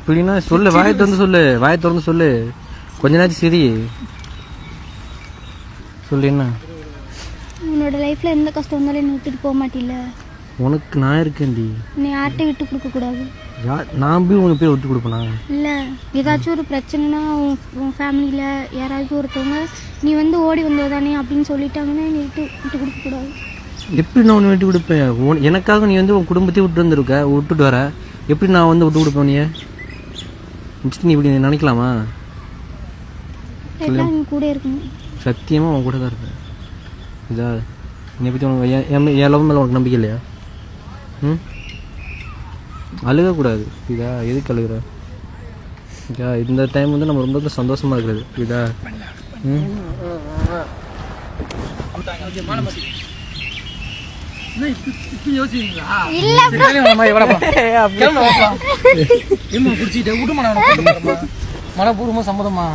எப்படின்னா சொல்லு, வாயை திறந்து சொல்லு, வாயை திறந்து சொல்லு. கொஞ்ச நேரம் சரி சொல்லு. என்ன உன்னோட லைஃப்ல எந்த கஷ்டம் வந்தாலும் என்ன விட்டுட்டு போக மாட்டில்ல? உனக்கு நான் இருக்கேன்டி. நீ யார்கிட்ட விட்டு கொடுக்க கூடாது. நான் போய் உனக்கு போய் விட்டு கொடுப்பேனா? இல்லை, ஏதாச்சும் ஒரு பிரச்சனைனா உன் ஃபேமிலியில் யாராச்சும் ஒருத்தவங்க நீ வந்து ஓடி வந்ததானே அப்படின்னு சொல்லிட்டாங்கன்னா நீ விட்டு கொடுக்கக்கூடாது. எப்படி நான் உன்னை விட்டு கொடுப்பேன்? எனக்காக நீ வந்து உன் குடும்பத்தையும் விட்டுட்டு வர. எப்படி நான் வந்து விட்டு கொடுப்பேன்? நீ இப்படி நினைக்கலாமா? எல்லாம் நீ கூட இருக்கணும். சத்தியமாக உன் கூட தான் இருப்பேன். இதா என்னை பற்றி உனக்கு என் லவ் மேலே உனக்கு நம்பிக்கை இல்லையா? அழுகக்கூடாது. இதா எதுக்கு அழுகுற? இதா இந்த டைம் வந்து நம்ம ரொம்ப சந்தோஷமாக இருக்கிறது. இதா மனப்பூர்வமா சம்மதமா?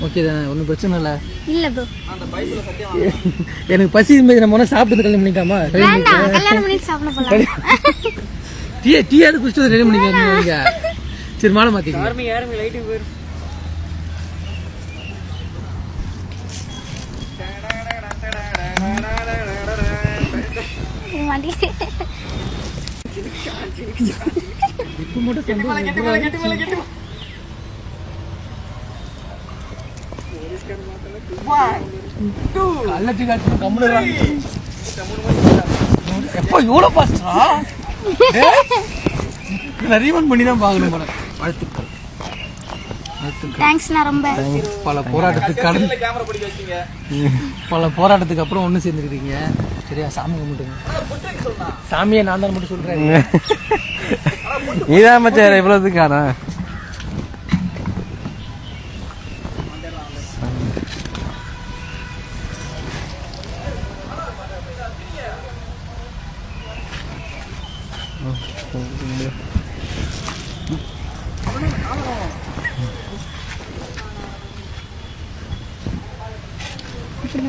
ஓகே தானே, ஒன்றும் பிரச்சனை இல்லை. இல்லை ப்ரோ, எனக்கு பசி இருந்தது. நம்ம சாப்பிட்டு கல்யாணம் பண்ணிக்காமா? கல்யாணம் பண்ணி சாப்பிட போகலாம். டீயாவது குடிச்சு ரெடி பண்ணிக்க. சரி, மாலை மாற்றிக்க. இப்போ மட்டும் எப்போ எவ்வளோ பாஸ்டா ரீவன் பண்ணி தான் பார்க்கணும் போல. வாழ்த்துக்கள். பல போராட்டத்துக்கு அப்புறம் ஒன்று சேர்ந்துருக்கீங்க. சரியா? சாமி கும்பிட்டுங்க. சாமியை நான் தான் மட்டும் சொல்றேன். நீதான் மச்சான் இவ்வளவுக்கானா? இப்படி